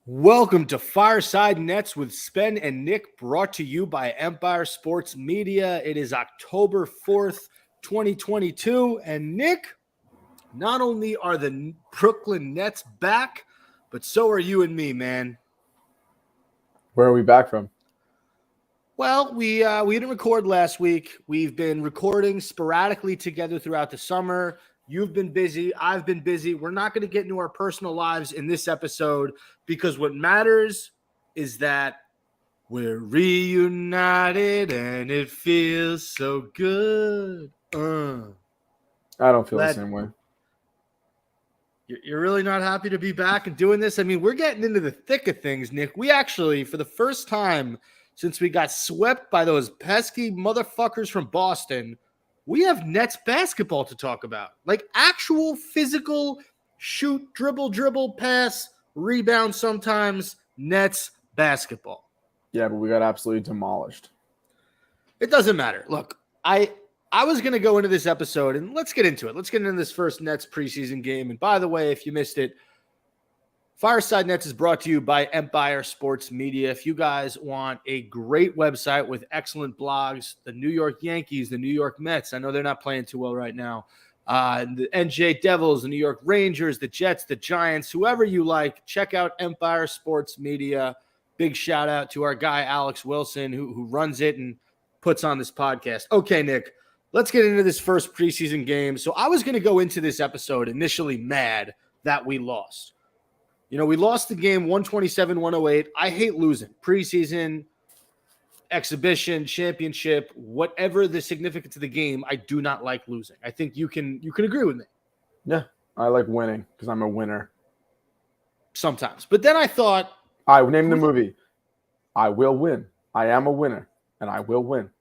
Welcome to Fireside Nets with Spen and Nick, brought to you by Empire Sports Media. It is October 4th, 2022. And Nick, not only are the Brooklyn Nets back, but so are you and me, man. Where are we back from? Well, we didn't record last week. We've been recording sporadically together throughout the summer. You've been busy. I've been busy. We're not going to get into our personal lives in this episode because what matters is that we're reunited and it feels so good. I don't feel the same way. You're really not happy to be back and doing this? I mean, we're getting into the thick of things, Nick. We actually, for the first time since we got swept by those pesky motherfuckers from Boston, we have Nets basketball to talk about. Like actual physical shoot, dribble, pass, rebound sometimes, Nets basketball. Yeah, but we got absolutely demolished. It doesn't matter. Look, I was going to go into this episode, and let's get into it. Let's get into this first Nets preseason game. And by the way, if you missed it, Fireside Nets is brought to you by Empire Sports Media. If you guys want a great website with excellent blogs, the New York Yankees, the New York Mets, I know they're not playing too well right now, the NJ Devils, the New York Rangers, the Jets, the Giants, whoever you like, check out Empire Sports Media. Big shout out to our guy, Alex Wilson, who runs it and puts on this podcast. Okay, Nick, let's get into this first preseason game. So I was going to go into this episode initially mad that we lost. You know, we lost the game 127-108. I hate losing. Preseason, exhibition, championship, whatever the significance of the game, I do not like losing. I think you can agree with me. Yeah, I like winning because I'm a winner. Sometimes. But then I thought... I named the movie. I will win. I am a winner, and I will win.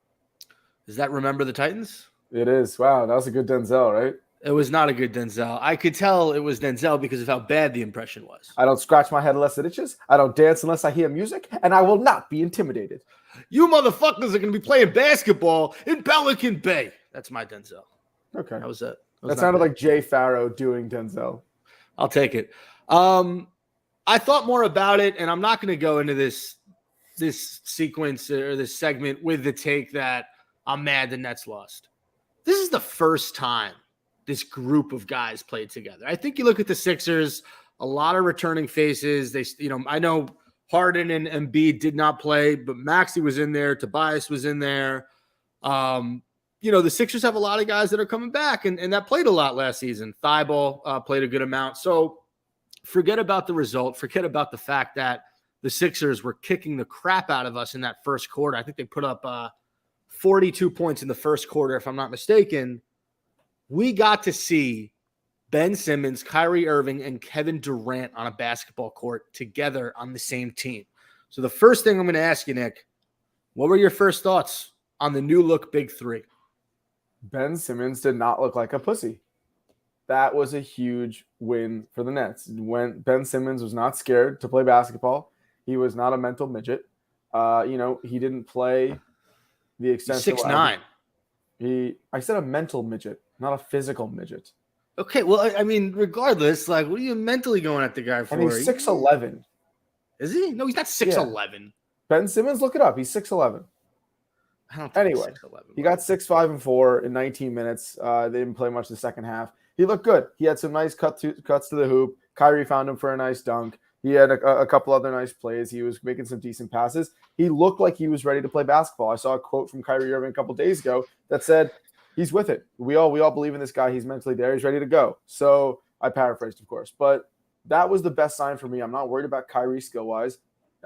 Is that Remember the Titans? It is. Wow, that was a good Denzel, right? It was not a good Denzel. I could tell it was Denzel because of how bad the impression was. I don't scratch my head unless it itches. I don't dance unless I hear music, and I will not be intimidated. You motherfuckers are going to be playing basketball in Pelican Bay. That's my Denzel. Okay. That was it. That sounded like Jay Farrow doing Denzel. I'll take it. I thought more about it, and I'm not going to go into this sequence or this segment with the take that I'm mad the Nets lost. This is the first time this group of guys played together. I think you look at the Sixers, a lot of returning faces. I know Harden and Embiid did not play, but Maxi was in there. Tobias was in there. The Sixers have a lot of guys that are coming back and that played a lot last season. Thibault played a good amount. So forget about the result. Forget about the fact that the Sixers were kicking the crap out of us in that first quarter. I think they put up 42 points in the first quarter, if I'm not mistaken. We got to see Ben Simmons, Kyrie Irving, and Kevin Durant on a basketball court together on the same team. So the first thing I'm going to ask you, Nick, what were your first thoughts on the new look Big Three? Ben Simmons did not look like a pussy. That was a huge win for the Nets. When Ben Simmons was not scared to play basketball, he was not a mental midget. He didn't play the extensive 6'9". I said a mental midget, not a physical midget. Okay, well, I mean, regardless, like, what are you mentally going at the guy for? And he's 6'11". Is he? No, he's not 6'11". Yeah. Ben Simmons, look it up. He's 6'11". I don't think anyway, he's 6'11". He got 6'5" and 4 in 19 minutes. They didn't play much the second half. He looked good. He had some nice cuts to the hoop. Kyrie found him for a nice dunk. He had a couple other nice plays. He was making some decent passes. He looked like he was ready to play basketball. I saw a quote from Kyrie Irving a couple days ago that said, he's with it. We all believe in this guy. He's mentally there. He's ready to go. So I paraphrased, of course. But that was the best sign for me. I'm not worried about Kyrie skill-wise.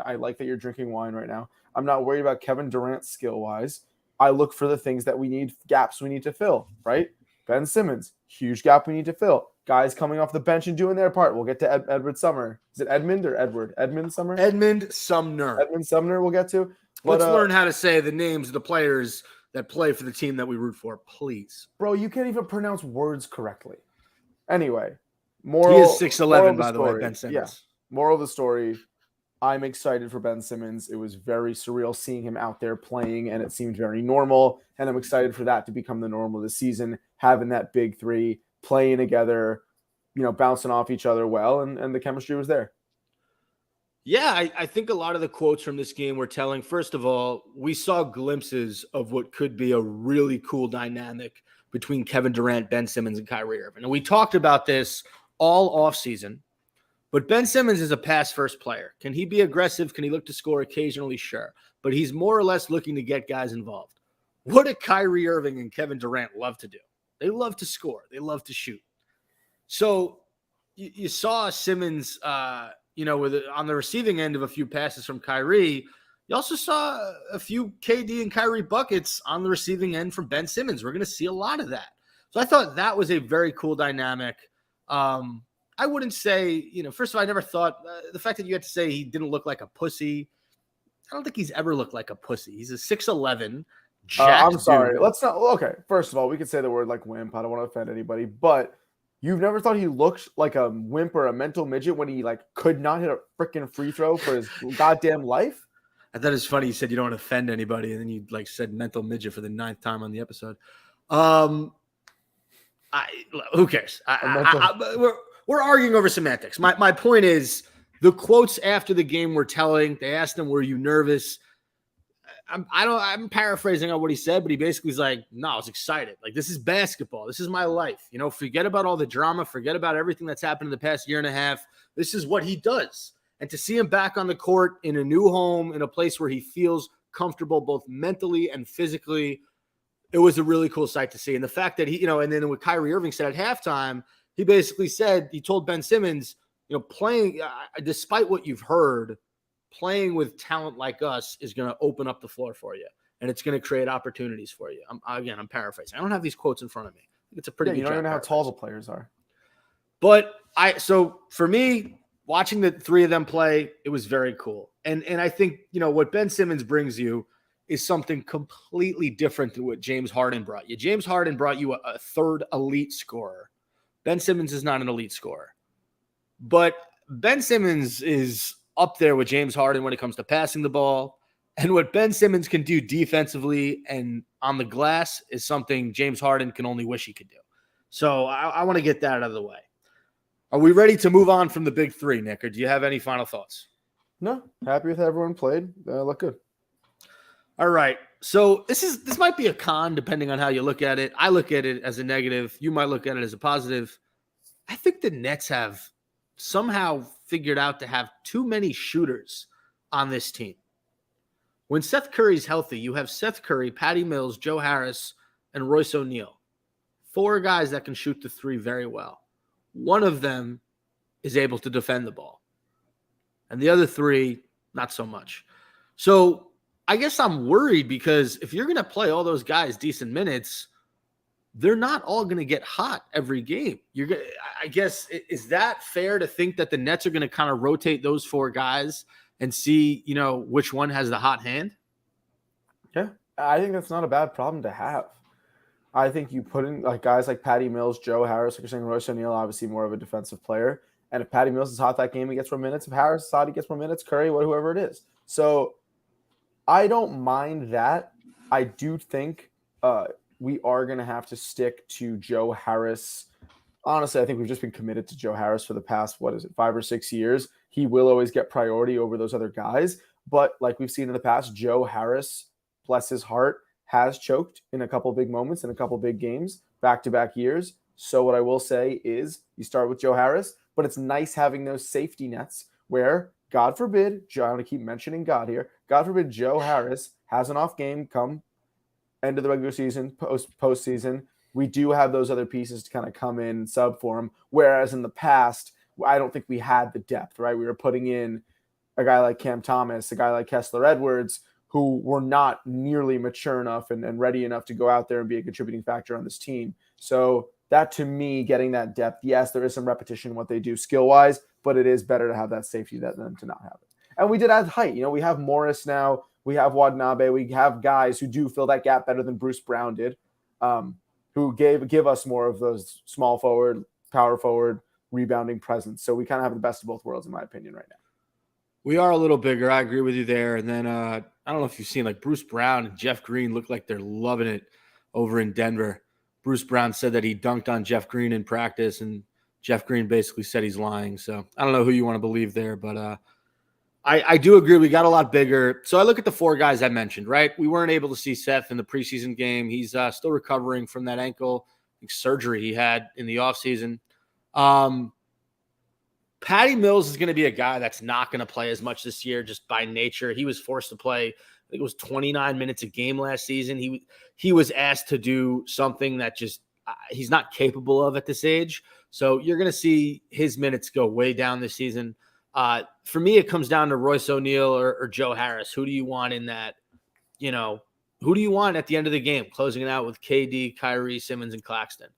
I like that you're drinking wine right now. I'm not worried about Kevin Durant skill-wise. I look for the things that we need, gaps we need to fill, right? Ben Simmons, huge gap we need to fill. Guys coming off the bench and doing their part. We'll get to Edward Sumner. Is it Edmund or Edward? Edmund Sumner? Edmund Sumner. Edmund Sumner we'll get to. Let's learn how to say the names of the players that play for the team that we root for, please. Bro, you can't even pronounce words correctly. Anyway, he is 6'11", by the way, Ben Simmons. Yeah. Moral of the story, I'm excited for Ben Simmons. It was very surreal seeing him out there playing, and it seemed very normal. And I'm excited for that to become the normal this season, having that big three, playing together, bouncing off each other well, and the chemistry was there. Yeah, I think a lot of the quotes from this game were telling. First of all, we saw glimpses of what could be a really cool dynamic between Kevin Durant, Ben Simmons, and Kyrie Irving. And we talked about this all offseason. But Ben Simmons is a pass-first player. Can he be aggressive? Can he look to score occasionally? Sure. But he's more or less looking to get guys involved. What do Kyrie Irving and Kevin Durant love to do? They love to score. They love to shoot. So you saw Simmons, on the receiving end of a few passes from Kyrie. You also saw a few KD and Kyrie buckets on the receiving end from Ben Simmons. We're going to see a lot of that. So I thought that was a very cool dynamic. I wouldn't say, first of all, I never thought the fact that you had to say he didn't look like a pussy. I don't think he's ever looked like a pussy. He's a 6'11". I'm sorry. Dude. Let's not. Okay. First of all, we could say the word like wimp. I don't want to offend anybody, but you've never thought he looked like a wimp or a mental midget when he could not hit a freaking free throw for his goddamn life? I thought it was funny. You said you don't want to offend anybody, and then you said mental midget for the 9th time on the episode. Who cares? We're arguing over semantics. My point is the quotes after the game were telling. They asked him, "Were you nervous?" I'm paraphrasing on what he said, but he basically was like, "No, I was excited. This is basketball. This is my life. Forget about all the drama. Forget about everything that's happened in the past year and a half. This is what he does." And to see him back on the court in a new home, in a place where he feels comfortable both mentally and physically, it was a really cool sight to see. And the fact that he, and then what Kyrie Irving said at halftime, he basically said, he told Ben Simmons, playing, despite what you've heard, playing with talent like us is going to open up the floor for you, and it's going to create opportunities for you. I'm paraphrasing. I don't have these quotes in front of me. I think it's a pretty good you don't job even know how tall the players are. But so for me, watching the three of them play, it was very cool. And I think, what Ben Simmons brings you is something completely different than what James Harden brought you. James Harden brought you a third elite scorer. Ben Simmons is not an elite scorer. But Ben Simmons is up there with James Harden when it comes to passing the ball. And what Ben Simmons can do defensively and on the glass is something James Harden can only wish he could do. So I want to get that out of the way. Are we ready to move on from the big three, Nick, or do you have any final thoughts? No, happy with how everyone played. Look good. All right. So this might be a con depending on how you look at it. I look at it as a negative. You might look at it as a positive. I think the Nets have somehow figured out to have too many shooters on this team. When Seth Curry's healthy, you have Seth Curry, Patty Mills, Joe Harris, and Royce O'Neal. 4 guys that can shoot the three very well. One of them is able to defend the ball. And the other 3, not so much. So I guess I'm worried because if you're going to play all those guys decent minutes, they're not all going to get hot every game. I guess, is that fair to think that the Nets are going to kind of rotate those 4 guys and see, which one has the hot hand? Yeah, I think that's not a bad problem to have. I think you put in guys like Patty Mills, Joe Harris, like you're saying, Royce O'Neal, obviously more of a defensive player. And if Patty Mills is hot that game, he gets more minutes. If Harris is hot, he gets more minutes. Curry, whoever it is. So I don't mind that. I do think we are going to have to stick to Joe Harris. Honestly, I think we've just been committed to Joe Harris for the past, 5 or 6 years. He will always get priority over those other guys. But like we've seen in the past, Joe Harris, bless his heart, has choked in a couple big moments in a couple big games, back-to-back years. So what I will say is you start with Joe Harris, but it's nice having those safety nets where, God forbid, I'm going to keep mentioning God here, God forbid Joe Harris has an off game come end of the regular season, postseason. We do have those other pieces to kind of come in sub for him, whereas in the past, I don't think we had the depth, right? We were putting in a guy like Cam Thomas, a guy like Kessler Edwards, who were not nearly mature enough and ready enough to go out there and be a contributing factor on this team. So that, to me, getting that depth, yes, there is some repetition in what they do skill-wise, but it is better to have that safety than to not have it. And we did add height. We have Morris now. We have Watanabe. We have guys who do fill that gap better than Bruce Brown did, who give us more of those small forward, power forward, rebounding presence. So we kind of have the best of both worlds, in my opinion, right now. We are a little bigger. I agree with you there. And then I don't know if you've seen Bruce Brown and Jeff Green look like they're loving it over in Denver. Bruce Brown said that he dunked on Jeff Green in practice, and Jeff Green basically said he's lying. So I don't know who you want to believe there, but I do agree. We got a lot bigger. So I look at the 4 guys I mentioned, right? We weren't able to see Seth in the preseason game. He's still recovering from that ankle surgery he had in the offseason. Patty Mills is going to be a guy that's not going to play as much this year just by nature. He was forced to play, I think it was 29 minutes a game last season. He was asked to do something that just he's not capable of at this age. So you're going to see his minutes go way down this season. For me, it comes down to Royce O'Neal or Joe Harris. Who do you want in that, who do you want at the end of the game, closing it out with KD, Kyrie, Simmons, and Claxton?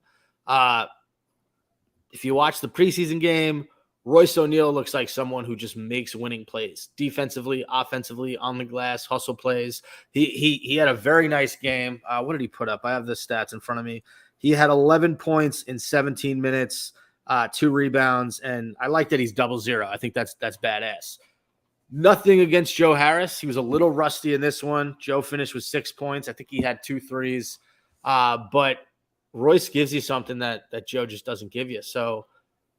If you watch the preseason game, Royce O'Neal looks like someone who just makes winning plays defensively, offensively, on the glass, hustle plays. He had a very nice game. What did he put up? I have the stats in front of me. He had 11 points in 17 minutes, 2 rebounds, and I like that he's 0-0. I think that's badass. Nothing against Joe Harris. He was a little rusty in this one. Joe finished with 6 points. I think he had 2 threes. But Royce gives you something that Joe just doesn't give you. So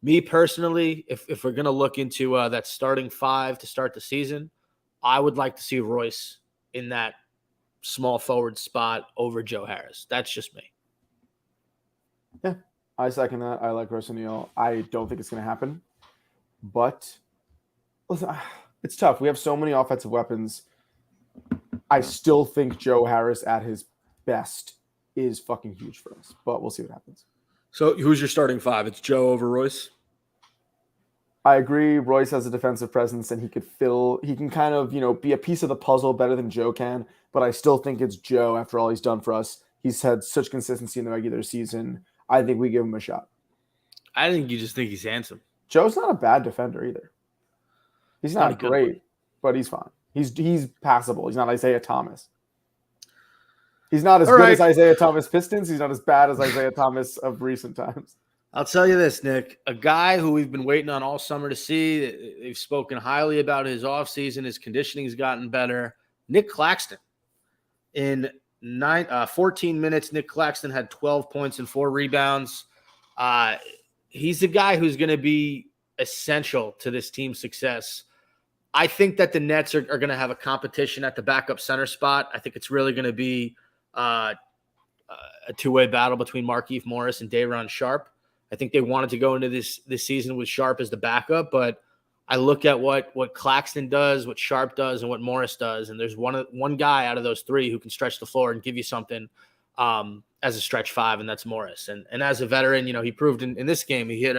me personally, if we're going to look into that starting 5 to start the season, I would like to see Royce in that small forward spot over Joe Harris. That's just me. Yeah, I second that. I like Royce O'Neal. I don't think it's going to happen. But listen, it's tough. We have so many offensive weapons. I still think Joe Harris at his best is fucking huge for us. But we'll see what happens. So who's your starting 5? It's Joe over Royce? I agree. Royce has a defensive presence and he can kind of, be a piece of the puzzle better than Joe can. But I still think it's Joe after all he's done for us. He's had such consistency in the regular season. I think we give him a shot. I think you just think he's handsome. Joe's not a bad defender either. He's not great, but he's fine. He's passable. He's not Isaiah Thomas. He's not as good as Isaiah Thomas Pistons. He's not as bad as Isaiah Thomas of recent times. I'll tell you this, Nick. A guy who we've been waiting on all summer to see. They've spoken highly about his offseason. His conditioning's gotten better. Nick Claxton. In 14 minutes, Nick Claxton had 12 points and 4 rebounds. He's the guy who's going to be essential to this team's success. I think that the Nets are going to have a competition at the backup center spot. I think it's really going to be a two-way battle between Markieff Morris and Day'Ron Sharpe. I think they wanted to go into this season with Sharpe as the backup, but I look at what Claxton does, what Sharpe does, and what Morris does, and there's one guy out of those 3 who can stretch the floor and give you something as a stretch 5, and that's Morris. And as a veteran, he proved in this game he hit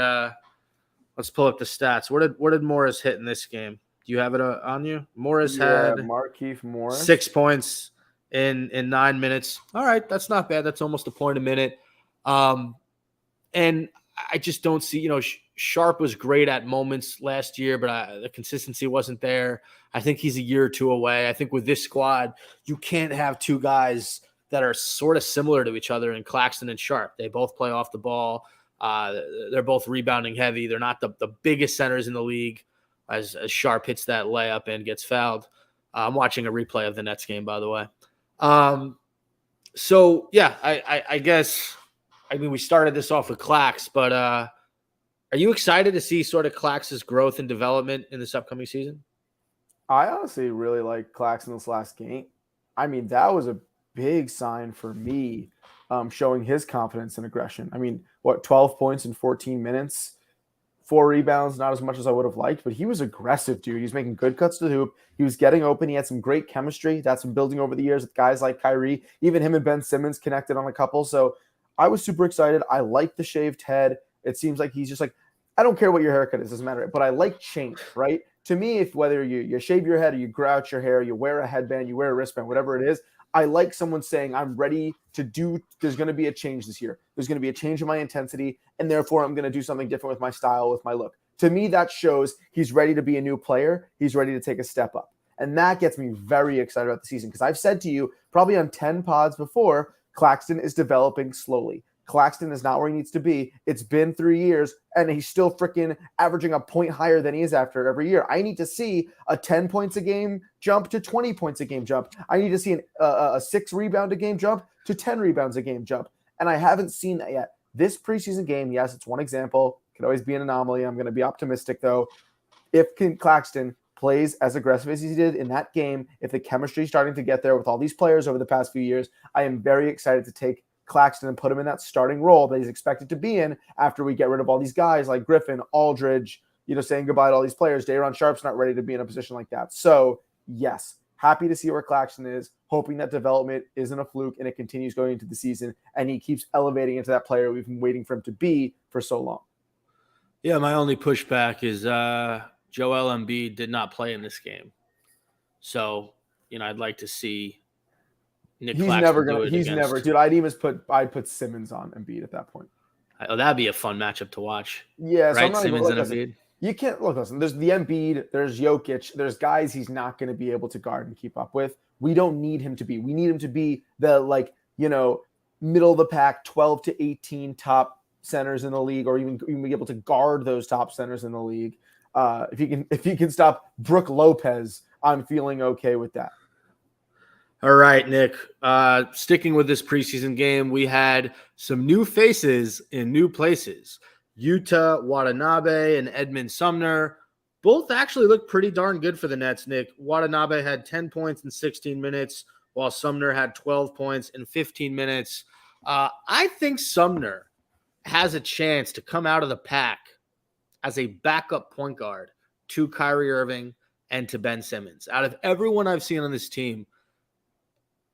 let's pull up the stats. Where did Morris hit in this game? Do you have it on you? Morris had Markieff Morris 6 points in 9 minutes. All right, that's not bad. That's almost a point a minute. And I just don't see, Sharpe was great at moments last year, but the consistency wasn't there. I think he's a year or 2 away. I think with this squad, you can't have 2 guys that are sort of similar to each other in Claxton and Sharpe. They both play off the ball. They're both rebounding heavy. They're not the biggest centers in the league as Sharpe hits that layup and gets fouled. I'm watching a replay of the Nets game, by the way. So, yeah, I guess – we started this off with Clax, but are you excited to see sort of Clax's growth and development in this upcoming season? I honestly really like Clax in this last game. That was a big sign for me, showing his confidence and aggression. 12 points in 14 minutes, 4 rebounds, not as much as I would have liked, but he was aggressive, dude. He was making good cuts to the hoop. He was getting open. He had some great chemistry. That's been building over the years with guys like Kyrie. Even him and Ben Simmons connected on a couple. So I was super excited. I like the shaved head. It seems like he's just like, I don't care what your haircut is, doesn't matter. But I like change, right? To me, if whether you shave your head or you grouch your hair, you wear a headband, you wear a wristband, whatever it is, I like someone saying, I'm ready to do, there's going to be a change this year. There's going to be a change in my intensity, and therefore I'm going to do something different with my style, with my look. To me, that shows he's ready to be a new player. He's ready to take a step up. And that gets me very excited about the season because I've said to you probably on 10 pods before, Claxton is developing slowly. Claxton is not where he needs to be. It's been 3 years, and he's still freaking averaging a point higher than he is after every year. I need to see a 10 points a game jump to 20 points a game jump. I need to see a 6 rebound a game jump to 10 rebounds a game jump, and I haven't seen that yet. This preseason game, yes, it's one example. Could always be an anomaly. I'm going to be optimistic, though. If Claxton plays as aggressive as he did in that game, if the chemistry is starting to get there with all these players over the past few years, I am very excited to take Claxton and put him in that starting role that he's expected to be in after we get rid of all these guys like Griffin, Aldridge, saying goodbye to all these players. Day'Ron Sharpe's not ready to be in a position like that. So, yes, happy to see where Claxton is, hoping that development isn't a fluke and it continues going into the season, and he keeps elevating into that player we've been waiting for him to be for so long. Yeah, my only pushback is Joel Embiid did not play in this game. So, I'd like to see Nick Claxton do it against... Dude, I'd put Simmons on Embiid at that point. Oh, that'd be a fun matchup to watch. Yeah, right? Simmons and Embiid. You can't listen. There's the Embiid, there's Jokic, there's guys he's not going to be able to guard and keep up with. We don't need him to be. We need him to be the middle of the pack, 12 to 18 top centers in the league, or even be able to guard those top centers in the league. If he can stop Brook Lopez, I'm feeling okay with that. All right, Nick. Sticking with this preseason game, we had some new faces in new places. Yuta Watanabe and Edmund Sumner both actually looked pretty darn good for the Nets, Nick. Watanabe had 10 points in 16 minutes, while Sumner had 12 points in 15 minutes. I think Sumner has a chance to come out of the pack as a backup point guard to Kyrie Irving and to Ben Simmons. Out of everyone I've seen on this team,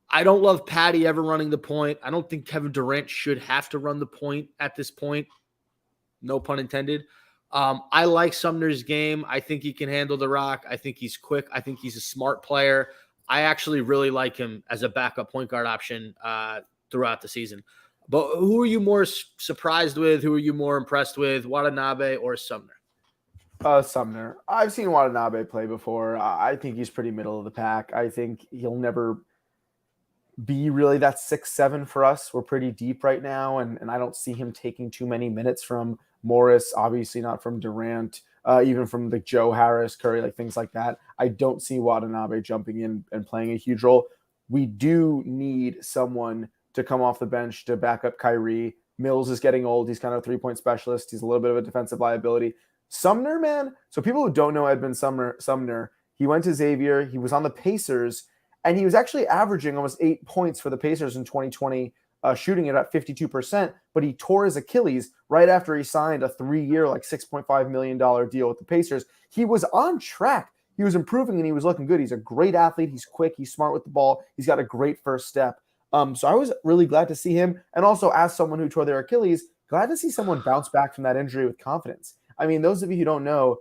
I don't love Patty ever running the point. I don't think Kevin Durant should have to run the point at this point. No pun intended. I like Sumner's game. I think he can handle the rock. I think he's quick. I think he's a smart player. I actually really like him as a backup point guard option throughout the season. But who are you more surprised with? Who are you more impressed with, Watanabe or Sumner? Sumner. I've seen Watanabe play before. I think he's pretty middle of the pack. I think he'll never be really that 6'7" for us. We're pretty deep right now, and I don't see him taking too many minutes from Morris, obviously not from Durant, even from the Joe Harris, Curry, like things like that. I don't see Watanabe jumping in and playing a huge role. We do need someone to come off the bench to back up Kyrie. Mills is getting old. He's kind of a three-point specialist. He's a little bit of a defensive liability. Sumner, man. So people who don't know Edmund Sumner, he went to Xavier. He was on the Pacers, and he was actually averaging almost 8 points for the Pacers in 2020, shooting at about 52%, but he tore his Achilles right after he signed a 3-year, like $6.5 million deal with the Pacers. He was on track. He was improving, and he was looking good. He's a great athlete. He's quick. He's smart with the ball. He's got a great first step. So I was really glad to see him. And also, as someone who tore their Achilles, glad to see someone bounce back from that injury with confidence. I mean, those of you who don't know,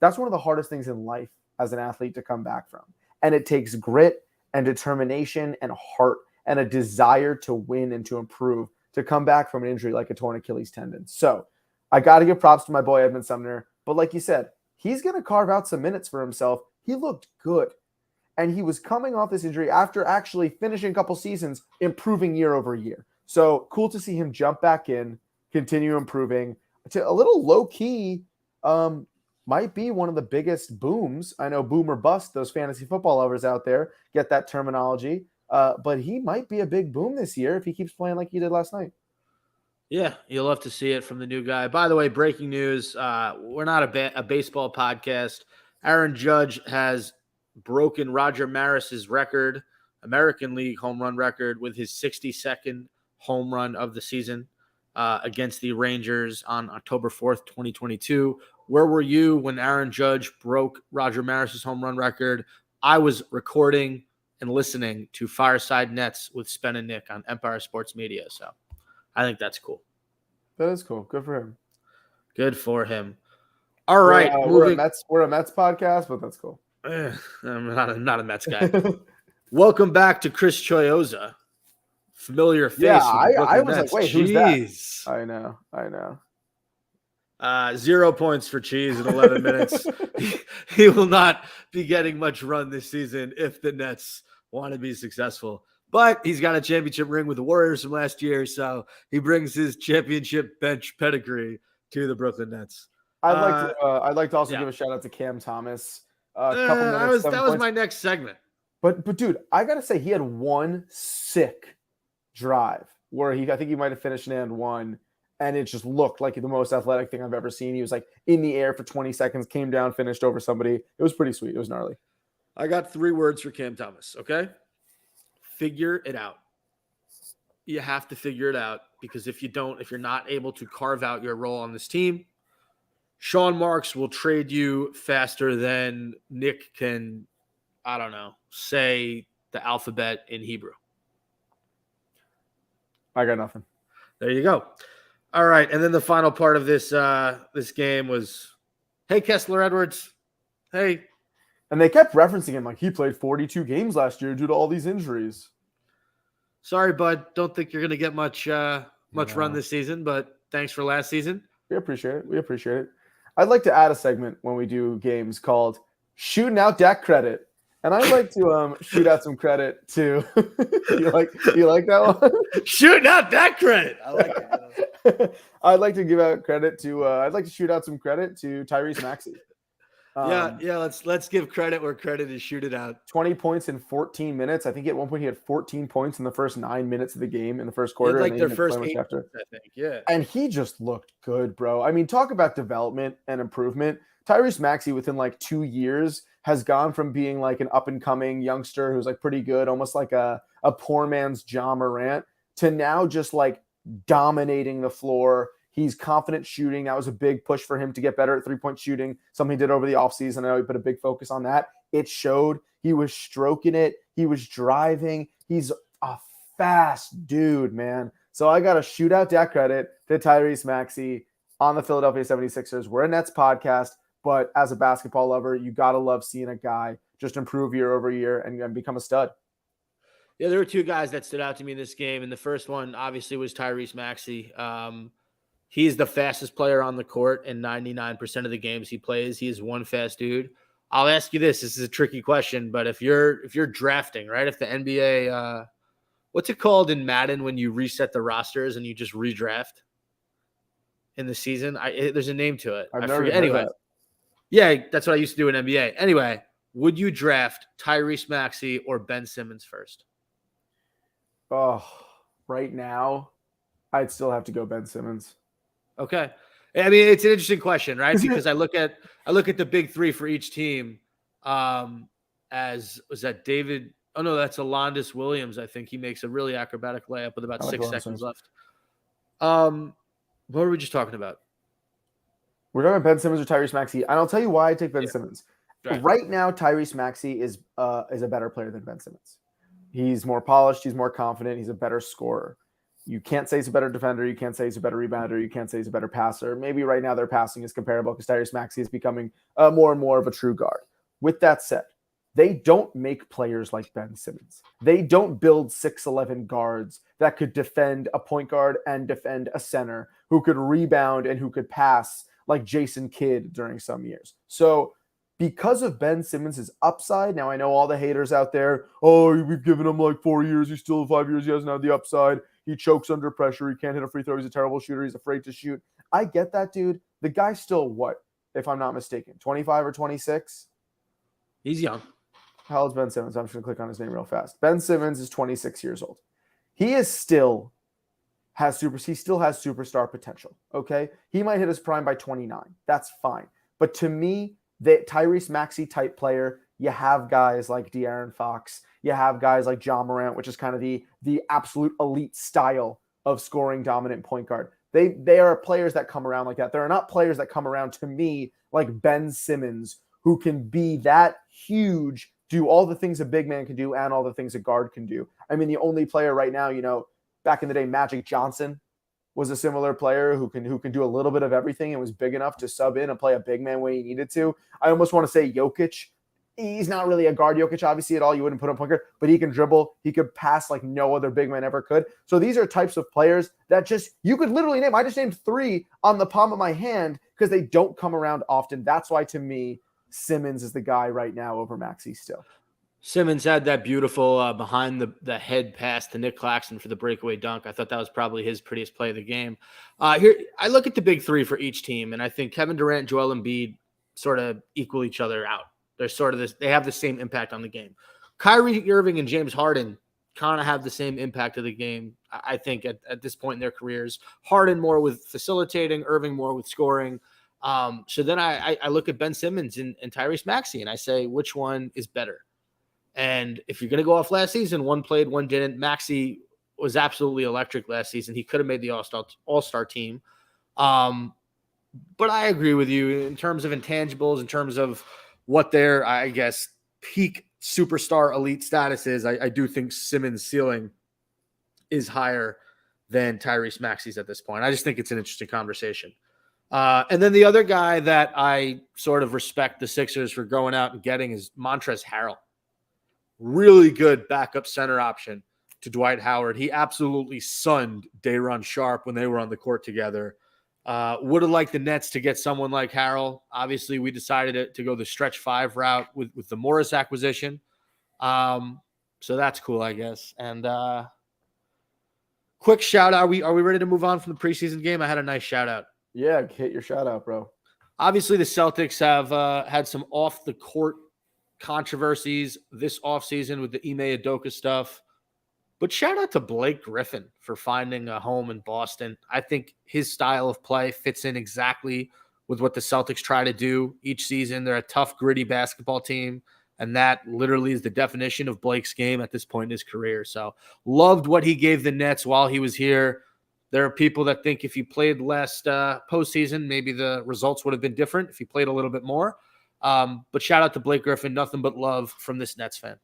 that's one of the hardest things in life as an athlete to come back from. And it takes grit and determination and heart and a desire to win and to improve to come back from an injury like a torn Achilles tendon. So I got to give props to my boy Edmund Sumner. But like you said, he's going to carve out some minutes for himself. He looked good. And he was coming off this injury after actually finishing a couple seasons, improving year over year. So cool to see him jump back in, continue improving. To a little low-key, might be one of the biggest booms. I know boom or bust, those fantasy football lovers out there get that terminology. But he might be a big boom this year if he keeps playing like he did last night. Yeah, you'll love to see it from the new guy. By the way, breaking news, we're not a baseball podcast. Aaron Judge has broken Roger Maris's record, American League home run record, with his 62nd home run of the season against the Rangers on October 4th, 2022. Where were you when Aaron Judge broke Roger Maris's home run record? I was recording and listening to Fireside Nets with Spen and Nick on Empire Sports Media. So I think that's cool. That is cool. Good for him. Good for him. All right. We're a Mets podcast, but that's cool. I'm not a Mets guy. Welcome back to Chris Choyoza. Familiar face. Yeah, I was Nets. like, wait, who's that? I know. 0 points for Cheese in 11 minutes. He will not be getting much run this season if the Nets want to be successful. But he's got a championship ring with the Warriors from last year, so he brings his championship bench pedigree to the Brooklyn Nets. I'd like to also give a shout out to Cam Thomas. That was my next segment. But dude, I gotta say he had one sick drive where I think he might have finished an and one, and it just looked like the most athletic thing I've ever seen. He was like in the air for 20 seconds, came down, finished over somebody. It was pretty sweet. It was gnarly. I got 3 words for Cam Thomas, okay? Figure it out. You have to figure it out, because if you're not able to carve out your role on this team, Sean Marks will trade you faster than Nick can, I don't know, say the alphabet in Hebrew. I got nothing. There you go. All right, and then the final part of this game was, hey, Kessler Edwards, hey. And they kept referencing him like he played 42 games last year due to all these injuries. Sorry, bud. Don't think you're going to get much run this season, but thanks for last season. We appreciate it. I'd like to add a segment when we do games called Shooting Out Dak Credit. And I'd like to shoot out some credit to you like that one? Shooting out Dak Credit. I like it. I'd like to give out credit to I'd like to shoot out some credit to Tyrese Maxi. Let's give credit where credit is shooted out. 20 points in 14 minutes. I think at one point he had 14 points in the first 9 minutes of the game in the first quarter. Like their first 8 after. I think, yeah. And he just looked good, bro. I mean, talk about development and improvement. Tyrese Maxi within like 2 years has gone from being like an up-and-coming youngster who's like pretty good, almost like a poor man's Ja Morant, to now just like dominating the floor. He's confident shooting. That was a big push for him to get better at three-point shooting, something he did over the offseason. I know he put a big focus on that. It showed. He was stroking it. He was driving. He's a fast dude, man. So I got to shoot out that credit to Tyrese Maxi on the Philadelphia 76ers. We're a Nets podcast, but as a basketball lover, you got to love seeing a guy just improve year over year and become a stud. Yeah, there were 2 guys that stood out to me in this game, and the first one obviously was Tyrese Maxi. He's the fastest player on the court in 99% of the games he plays. He is one fast dude. I'll ask you this. This is a tricky question, but if you're drafting, right? If the NBA, what's it called in Madden when you reset the rosters and you just redraft in the season? There's a name to it. I forget. Anyway, yeah, that's what I used to do in NBA. Anyway, would you draft Tyrese Maxi or Ben Simmons first? Oh, right now, I'd still have to go Ben Simmons. Okay. I mean, it's an interesting question, right? Because I look at the big 3 for each team. As was that David? Oh no, that's Alondas Williams. I think he makes a really acrobatic layup with about 6 seconds left. What were we just talking about? We're talking about Ben Simmons or Tyrese Maxi. And I'll tell you why I take Ben Simmons. Right now, Tyrese Maxi is a better player than Ben Simmons. He's more polished. He's more confident. He's a better scorer. You can't say he's a better defender. You can't say he's a better rebounder. You can't say he's a better passer. Maybe right now their passing is comparable because Tyrese Maxi is becoming more and more of a true guard. With that said, they don't make players like Ben Simmons. They don't build 6'11" guards that could defend a point guard and defend a center, who could rebound and who could pass like Jason Kidd during some years. So because of Ben Simmons' upside, now I know all the haters out there, oh, we've given him like 4 years. He's still 5 years. He doesn't have the upside. He chokes under pressure. He can't hit a free throw. He's a terrible shooter. He's afraid to shoot. I get that, dude. The guy's still what, if I'm not mistaken, 25 or 26? He's young. How old's Ben Simmons? I'm just going to click on his name real fast. Ben Simmons is 26 years old. He still has superstar potential, okay? He might hit his prime by 29. That's fine. But to me, the Tyrese Maxi type player, you have guys like De'Aaron Fox. You have guys like Ja Morant, which is kind of the absolute elite style of scoring dominant point guard. They are players that come around like that. There are not players that come around to me like Ben Simmons, who can be that huge, do all the things a big man can do and all the things a guard can do. I mean, the only player right now, back in the day, Magic Johnson was a similar player who can do a little bit of everything and was big enough to sub in and play a big man when he needed to. I almost want to say Jokic. He's not really a guard, Jokic, obviously, at all. You wouldn't put him point guard, but he can dribble. He could pass like no other big man ever could. So these are types of players that you could literally name. I just named 3 on the palm of my hand because they don't come around often. That's why, to me, Simmons is the guy right now over Maxi still. Simmons had that beautiful behind the head pass to Nick Claxton for the breakaway dunk. I thought that was probably his prettiest play of the game. Here, I look at the big 3 for each team, and I think Kevin Durant and Joel Embiid sort of equal each other out. They're sort of they have the same impact on the game. Kyrie Irving and James Harden kind of have the same impact of the game, I think, at this point in their careers. Harden more with facilitating, Irving more with scoring. So then I look at Ben Simmons and Tyrese Maxey, and I say, which one is better? And if you're going to go off last season, one played, one didn't. Maxey was absolutely electric last season. He could have made the all-star team. But I agree with you in terms of intangibles, in terms of what their, I guess, peak superstar elite status is. I do think Simmons' ceiling is higher than Tyrese Maxey's at this point. I just think it's an interesting conversation. And then the other guy that I sort of respect the Sixers for going out and getting is Montrezl Harrell. Really good backup center option to Dwight Howard. He absolutely sunned Day'Ron Sharpe when they were on the court together. Would have liked the Nets to get someone like Harrell. Obviously, we decided to go the stretch 5 route with the Morris acquisition. So that's cool, I guess. And quick shout out. Are we ready to move on from the preseason game? I had a nice shout out. Yeah, hit your shout out, bro. Obviously, the Celtics have had some off the court controversies this offseason with the Ime Udoka stuff. But shout out to Blake Griffin for finding a home in Boston. I think his style of play fits in exactly with what the Celtics try to do each season. They're a tough, gritty basketball team, and that literally is the definition of Blake's game at this point in his career. So loved what he gave the Nets while he was here. There are people that think if he played last postseason, maybe the results would have been different if he played a little bit more. But shout out to Blake Griffin. Nothing but love from this Nets fan.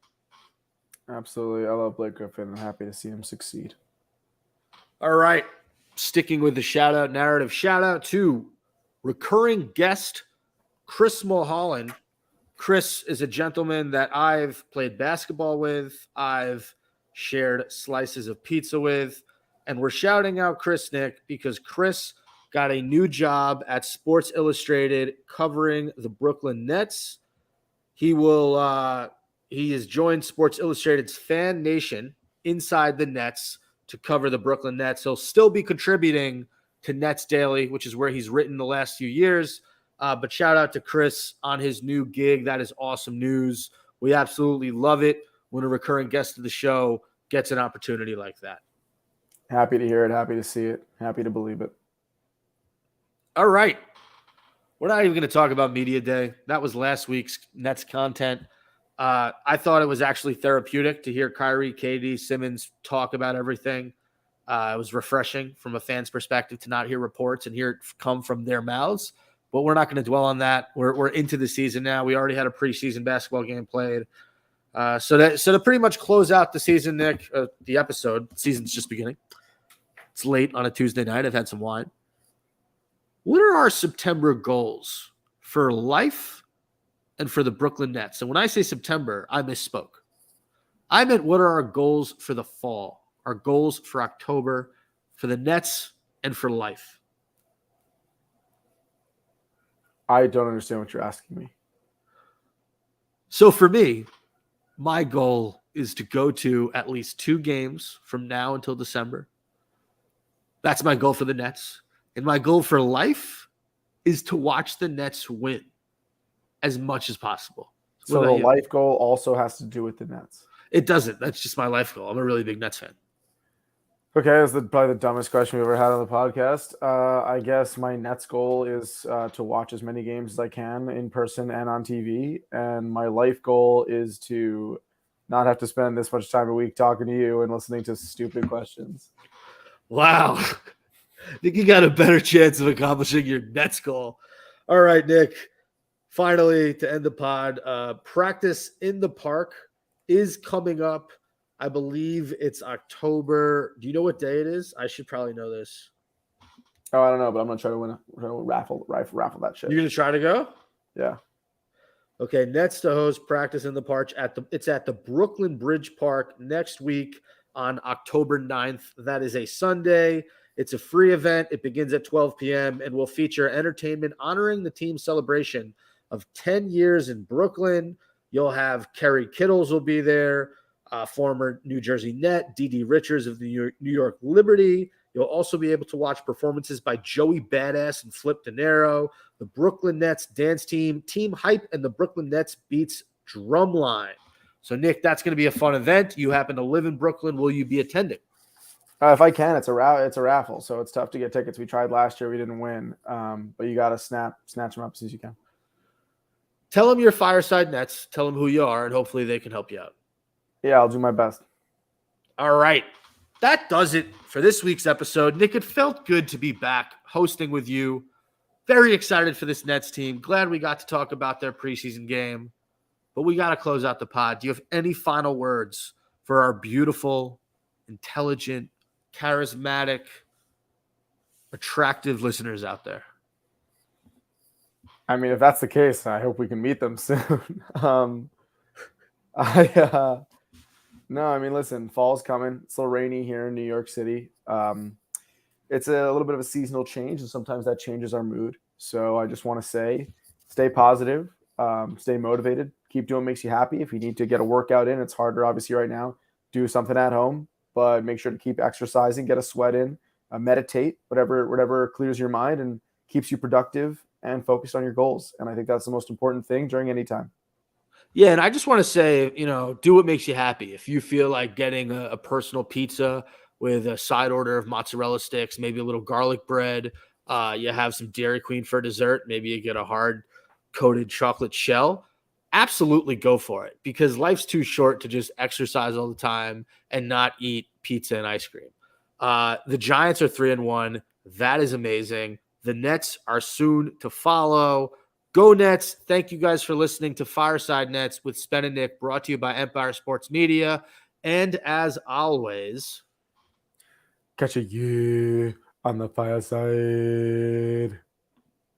Absolutely. I love Blake Griffin. I'm happy to see him succeed. All right. Sticking with the shout-out narrative. Shout-out to recurring guest Chris Mulholland. Chris is a gentleman that I've played basketball with. I've shared slices of pizza with. And we're shouting out Chris Nick because Chris got a new job at Sports Illustrated covering the Brooklyn Nets. He has joined Sports Illustrated's Fan Nation inside the Nets to cover the Brooklyn Nets. He'll still be contributing to Nets Daily, which is where he's written the last few years. But shout out to Chris on his new gig. That is awesome news. We absolutely love it when a recurring guest of the show gets an opportunity like that. Happy to hear it. Happy to see it. Happy to believe it. All right. We're not even going to talk about Media Day. That was last week's Nets content. I thought it was actually therapeutic to hear Kyrie, KD, Simmons talk about everything. It was refreshing from a fan's perspective to not hear reports and hear it come from their mouths. But we're not going to dwell on that. We're into the season now. We already had a preseason basketball game played. So to pretty much close out the season, Nick, the episode, season's just beginning. It's late on a Tuesday night. I've had some wine. What are our September goals for life and for the Brooklyn Nets? And when I say September, I misspoke. I meant what are our goals for the fall, our goals for October, for the Nets, and for life? I don't understand what you're asking me. So for me, my goal is to go to at least 2 games from now until December. That's my goal for the Nets. And my goal for life is to watch the Nets win as much as possible. So the life goal also has to do with the Nets. It doesn't. That's just my life goal. I'm a really big Nets fan. Okay, that's probably the dumbest question we've ever had on the podcast. I guess my Nets goal is to watch as many games as I can in person and on TV. And my life goal is to not have to spend this much time a week talking to you and listening to stupid questions. Wow. I think you got a better chance of accomplishing your Nets goal. All right, Nick. Finally, to end the pod, practice in the park is coming up. I believe it's October. Do you know what day it is? I should probably know this. Oh, I don't know, but I'm going to try to win raffle that shit. You're going to try to go? Yeah. Okay, Nets to host practice in the park. It's at the Brooklyn Bridge Park next week on October 9th. That is a Sunday. It's a free event. It begins at 12 p.m. and will feature entertainment honoring the team's celebration of 10 years in Brooklyn. You'll have Kerry Kittles will be there, former New Jersey Net, D.D. Richards of the New York Liberty. You'll also be able to watch performances by Joey Badass and Flip De Niro, the Brooklyn Nets dance team, Team Hype, and the Brooklyn Nets Beats Drumline. So, Nick, that's going to be a fun event. You happen to live in Brooklyn. Will you be attending? If I can, it's a raffle, so it's tough to get tickets. We tried last year, we didn't win, but you got to snatch them up as soon as you can. Tell them your Fireside Nets. Tell them who you are, and hopefully they can help you out. Yeah, I'll do my best. All right. That does it for this week's episode. Nick, it felt good to be back hosting with you. Very excited for this Nets team. Glad we got to talk about their preseason game. But we got to close out the pod. Do you have any final words for our beautiful, intelligent, charismatic, attractive listeners out there? I mean, if that's the case, I hope we can meet them soon. No, I mean, listen, fall's coming. It's a little rainy here in New York City. It's a little bit of a seasonal change, and sometimes that changes our mood. So I just want to say, stay positive, stay motivated, keep doing what makes you happy. If you need to get a workout in, it's harder obviously right now. Do something at home, but make sure to keep exercising, get a sweat in, meditate, whatever clears your mind and keeps you productive and focused on your goals. And I think that's the most important thing during any time. Yeah, and I just want to say, do what makes you happy. If you feel like getting a personal pizza with a side order of mozzarella sticks, maybe a little garlic bread, you have some Dairy Queen for dessert, maybe you get a hard-coated chocolate shell, absolutely go for it, because life's too short to just exercise all the time and not eat pizza and ice cream. The Giants are 3-1. That is amazing. The Nets are soon to follow. Go Nets. Thank you guys for listening to Fireside Nets with Spen and Nick, brought to you by Empire Sports Media. And as always, catch a on the fireside.